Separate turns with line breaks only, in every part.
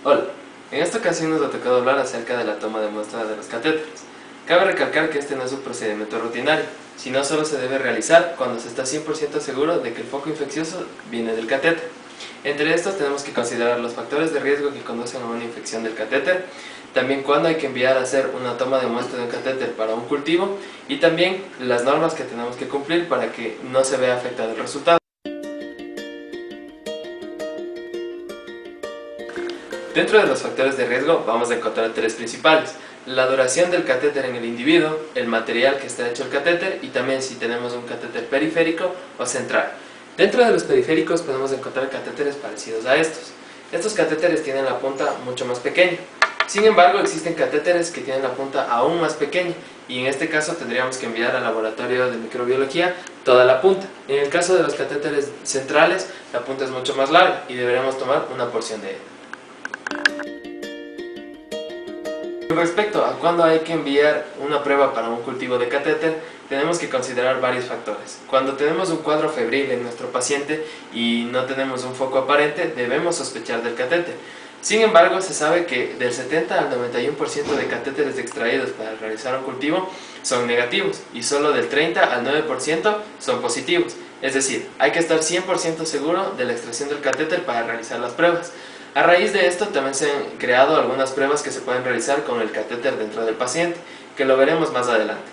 Hola, en esta ocasión nos ha tocado hablar acerca de la toma de muestra de los catéteres. Cabe recalcar que este no es un procedimiento rutinario, sino solo se debe realizar cuando se está 100% seguro de que el foco infeccioso viene del catéter. Entre estos tenemos que considerar los factores de riesgo que conducen a una infección del catéter, también cuándo hay que enviar a hacer una toma de muestra de un catéter para un cultivo y también las normas que tenemos que cumplir para que no se vea afectado el resultado. Dentro de los factores de riesgo vamos a encontrar tres principales: la duración del catéter en el individuo, el material que está hecho el catéter y también si tenemos un catéter periférico o central. Dentro de los periféricos podemos encontrar catéteres parecidos a estos. Estos catéteres tienen la punta mucho más pequeña. Sin embargo, existen catéteres que tienen la punta aún más pequeña y en este caso tendríamos que enviar al laboratorio de microbiología toda la punta. En el caso de los catéteres centrales, la punta es mucho más larga y deberemos tomar una porción de ella. Con respecto a cuándo hay que enviar una prueba para un cultivo de catéter, tenemos que considerar varios factores. Cuando tenemos un cuadro febril en nuestro paciente y no tenemos un foco aparente, debemos sospechar del catéter. Sin embargo, se sabe que del 70 al 91% de catéteres extraídos para realizar un cultivo son negativos y solo del 30 al 9% son positivos. Es decir, hay que estar 100% seguro de la extracción del catéter para realizar las pruebas. A raíz de esto también se han creado algunas pruebas que se pueden realizar con el catéter dentro del paciente, que lo veremos más adelante.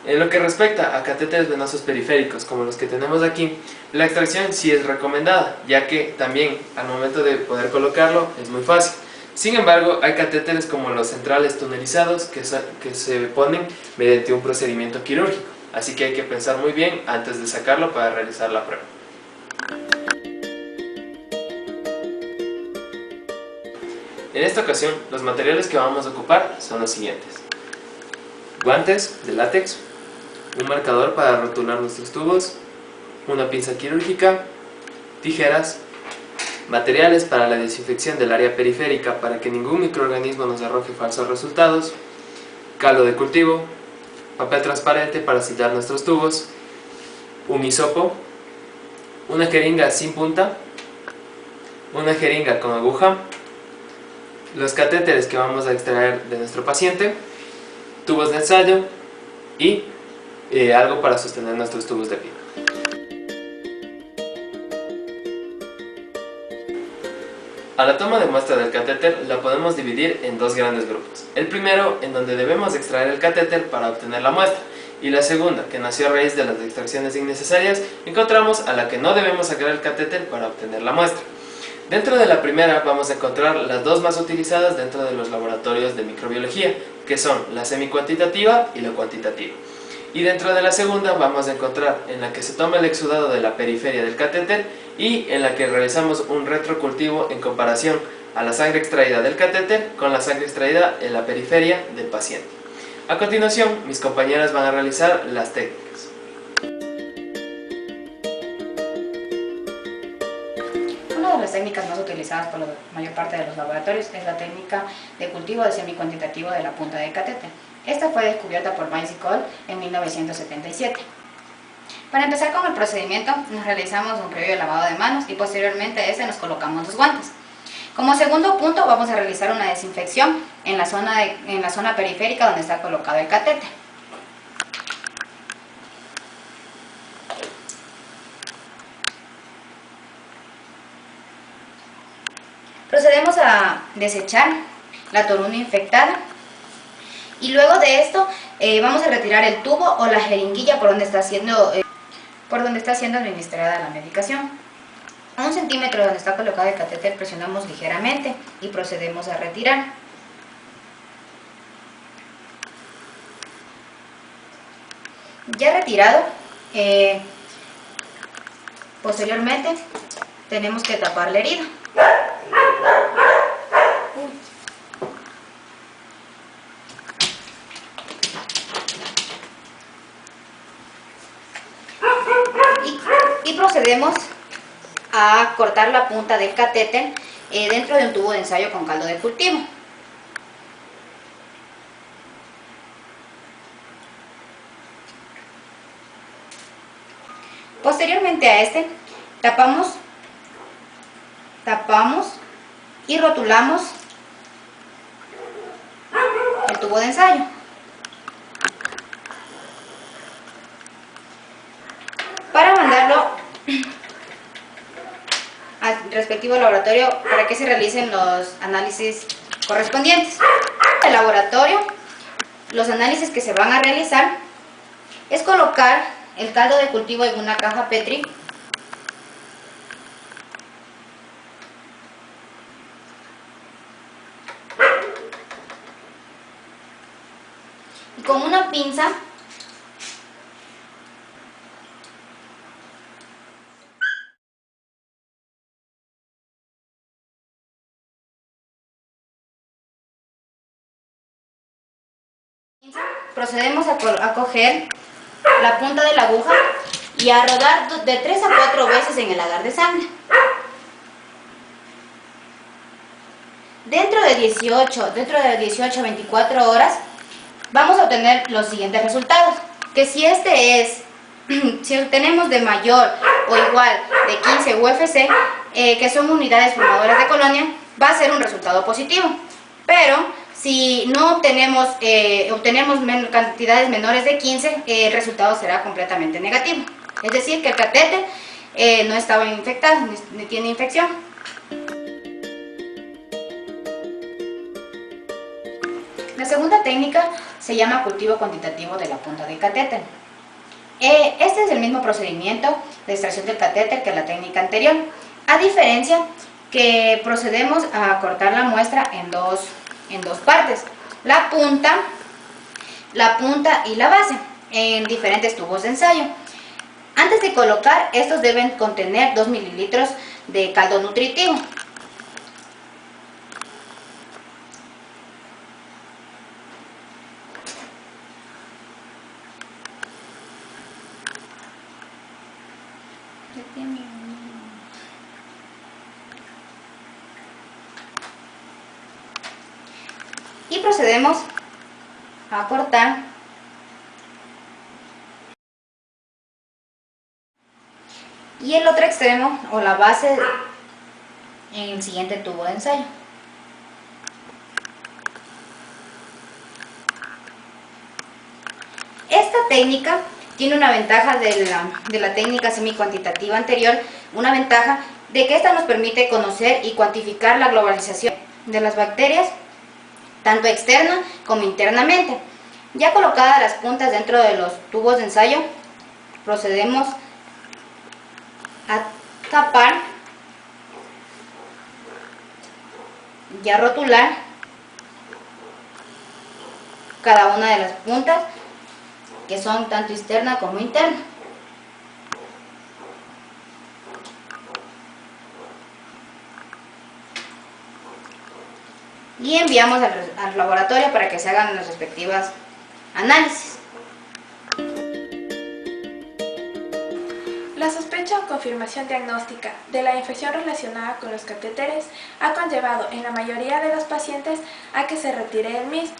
En lo que respecta a catéteres venosos periféricos, como los que tenemos aquí, la extracción sí es recomendada, ya que también al momento de poder colocarlo es muy fácil. Sin embargo, hay catéteres como los centrales tunelizados que se ponen mediante un procedimiento quirúrgico, así que hay que pensar muy bien antes de sacarlo para realizar la prueba. En esta ocasión, los materiales que vamos a ocupar son los siguientes: guantes de látex, un marcador para rotular nuestros tubos, una pinza quirúrgica, tijeras, materiales para la desinfección del área periférica para que ningún microorganismo nos arroje falsos resultados, caldo de cultivo, papel transparente para sellar nuestros tubos, un hisopo, una jeringa sin punta, una jeringa con aguja, los catéteres que vamos a extraer de nuestro paciente, tubos de ensayo y algo para sostener nuestros tubos de piel. A la toma de muestra del catéter la podemos dividir en dos grandes grupos. El primero, en donde debemos extraer el catéter para obtener la muestra, y la segunda, que nació a raíz de las extracciones innecesarias, encontramos a la que no debemos sacar el catéter para obtener la muestra. Dentro de la primera vamos a encontrar las dos más utilizadas dentro de los laboratorios de microbiología, que son la semicuantitativa y la cuantitativa. Y dentro de la segunda vamos a encontrar en la que se toma el exudado de la periferia del catéter y en la que realizamos un retrocultivo en comparación a la sangre extraída del catéter con la sangre extraída en la periferia del paciente. A continuación, mis compañeras van a realizar las técnicas.
Una de las técnicas más utilizadas por la mayor parte de los laboratorios es la técnica de cultivo de semicuantitativo de la punta del catéter. Esta fue descubierta por Miles y Cole en 1977. Para empezar con el procedimiento, nos realizamos un previo lavado de manos y posteriormente a este nos colocamos los guantes. Como segundo punto, vamos a realizar una desinfección en la zona periférica donde está colocado el catéter. Procedemos a desechar la toruna infectada y luego de esto vamos a retirar el tubo o la jeringuilla por donde está siendo administrada la medicación. A 1 centímetro donde está colocado el catéter presionamos ligeramente y procedemos a retirar. Ya retirado, posteriormente tenemos que tapar la herida. Y procedemos a cortar la punta del catéter dentro de un tubo de ensayo con caldo de cultivo. Posteriormente a este, tapamos y rotulamos tubo de ensayo. Para mandarlo al respectivo laboratorio para que se realicen los análisis correspondientes. En el laboratorio, los análisis que se van a realizar es colocar el caldo de cultivo en una caja Petri y con una pinza procedemos a coger la punta de la aguja y a rodar de 3 a 4 veces en el agar de sangre. Dentro de 18 a 24 horas vamos a obtener los siguientes resultados, que si si obtenemos de mayor o igual de 15 UFC, que son unidades formadoras de colonia, va a ser un resultado positivo. Pero si no obtenemos cantidades menores de 15, el resultado será completamente negativo. Es decir, que el catéter no estaba infectado, ni tiene infección. La segunda técnica se llama cultivo cuantitativo de la punta del catéter. Este es el mismo procedimiento de extracción del catéter que la técnica anterior, a diferencia que procedemos a cortar la muestra en dos partes, la punta y la base, en diferentes tubos de ensayo. Antes de colocar, estos deben contener 2 mililitros de caldo nutritivo. Y procedemos a cortar y el otro extremo o la base en el siguiente tubo de ensayo. Esta técnica tiene una ventaja de la técnica semicuantitativa anterior, una ventaja de que esta nos permite conocer y cuantificar la globalización de las bacterias, tanto externa como internamente. Ya colocadas las puntas dentro de los tubos de ensayo, procedemos a tapar y a rotular cada una de las puntas, que son tanto externa como interna. Y enviamos al laboratorio para que se hagan las respectivas análisis.
La sospecha o confirmación diagnóstica de la infección relacionada con los catéteres ha conllevado en la mayoría de los pacientes a que se retire el mismo.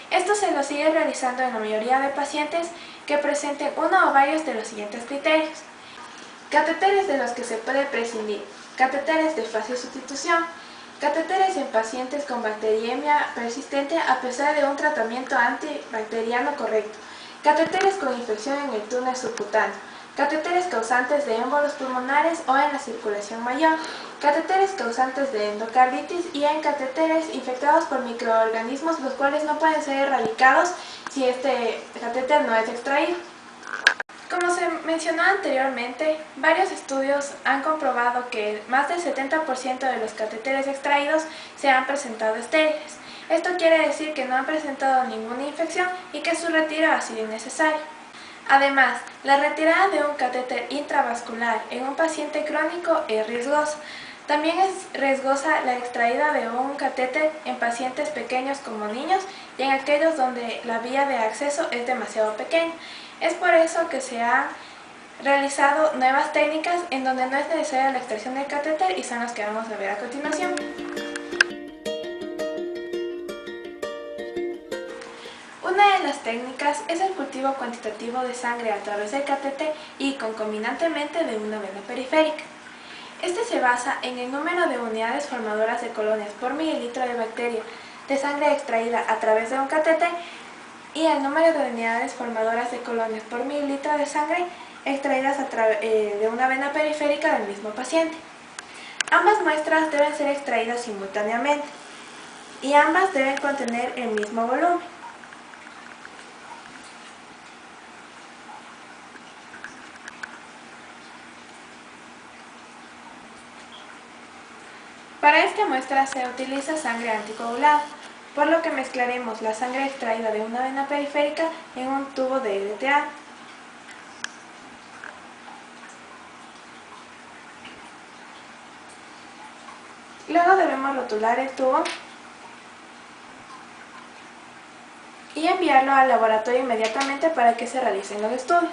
Esto se lo sigue realizando en la mayoría de pacientes que presenten uno o varios de los siguientes criterios. Catéteres de los que se puede prescindir, catéteres de fácil sustitución, catéteres en pacientes con bacteriemia persistente a pesar de un tratamiento antibacteriano correcto, catéteres con infección en el túnel subcutáneo, catéteres causantes de émbolos pulmonares o en la circulación mayor, catéteres causantes de endocarditis y en catéteres infectados por microorganismos los cuales no pueden ser erradicados si este catéter no es extraído. Como se mencionó anteriormente, varios estudios han comprobado que más del 70% de los catéteres extraídos se han presentado estériles. Esto quiere decir que no han presentado ninguna infección y que su retiro ha sido innecesario. Además, la retirada de un catéter intravascular en un paciente crónico es riesgosa. También es riesgosa la extraída de un catéter en pacientes pequeños como niños y en aquellos donde la vía de acceso es demasiado pequeña. Es por eso que se han realizado nuevas técnicas en donde no es necesaria la extracción del catéter y son las que vamos a ver a continuación. Una de las técnicas es el cultivo cuantitativo de sangre a través del catéter y concomitantemente de una vena periférica. Este se basa en el número de unidades formadoras de colonias por mililitro de bacteria de sangre extraída a través de un catéter y el número de unidades formadoras de colonias por mililitro de sangre extraídas de una vena periférica del mismo paciente. Ambas muestras deben ser extraídas simultáneamente y ambas deben contener el mismo volumen. Para esta muestra se utiliza sangre anticoagulada, por lo que mezclaremos la sangre extraída de una vena periférica en un tubo de LTA. Luego debemos rotular el tubo y enviarlo al laboratorio inmediatamente para que se realicen los estudios.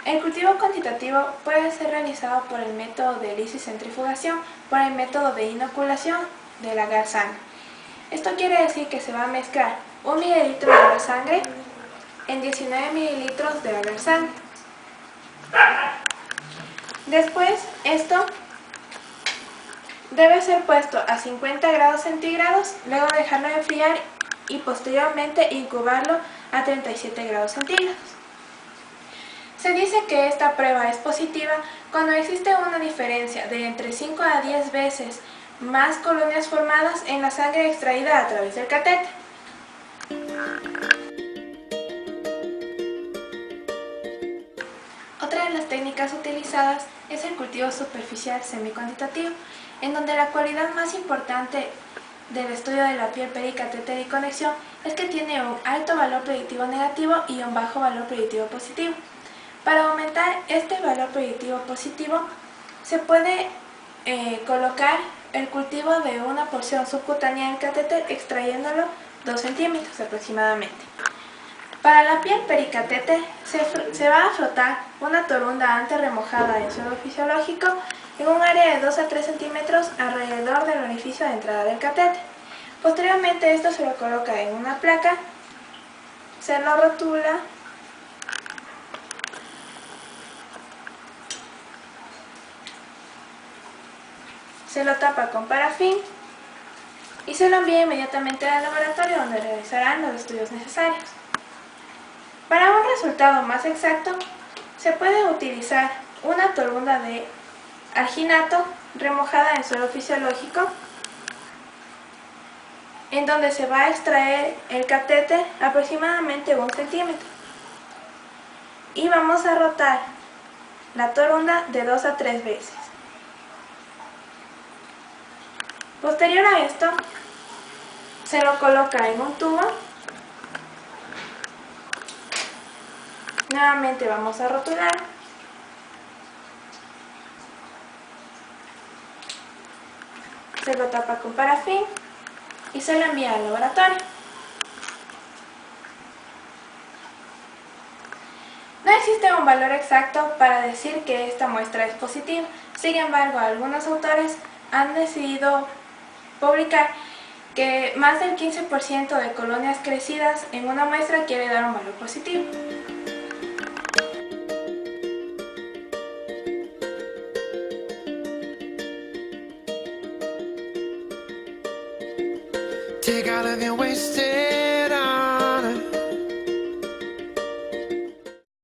El cultivo cuantitativo puede ser realizado por el método de lisicentrifugación, por el método de inoculación del agar sangre. Esto quiere decir que se va a mezclar 1 mililitro de agar sangre en 19 mililitros de agar sangre. Después, esto debe ser puesto a 50 grados centígrados, luego dejarlo enfriar y posteriormente incubarlo a 37 grados centígrados. Se dice que esta prueba es positiva cuando existe una diferencia de entre 5 a 10 veces más colonias formadas en la sangre extraída a través del catéter. Otra de las técnicas utilizadas es el cultivo superficial semicuantitativo, en donde la cualidad más importante del estudio de la piel pericatéter y conexión es que tiene un alto valor predictivo negativo y un bajo valor predictivo positivo. Para aumentar este valor predictivo positivo, se puede colocar el cultivo de una porción subcutánea del catéter extrayéndolo 2 centímetros aproximadamente. Para la piel pericatéter se va a frotar una torunda antes remojada en suero fisiológico en un área de 2 a 3 centímetros alrededor del orificio de entrada del catéter. Posteriormente esto se lo coloca en una placa, se lo rotula se lo tapa con parafín y se lo envía inmediatamente al laboratorio donde realizarán los estudios necesarios. Para un resultado más exacto, se puede utilizar una torunda de alginato remojada en suero fisiológico, en donde se va a extraer el catéter aproximadamente 1 centímetro. Y vamos a rotar la torunda de 2 a 3 veces. Posterior a esto, se lo coloca en un tubo. Nuevamente vamos a rotular. Se lo tapa con parafín y se lo envía al laboratorio. No existe un valor exacto para decir que esta muestra es positiva. Sin embargo, algunos autores han decidido publicar que más del 15% de colonias crecidas en una muestra quiere dar un valor positivo.
Take all of your wasted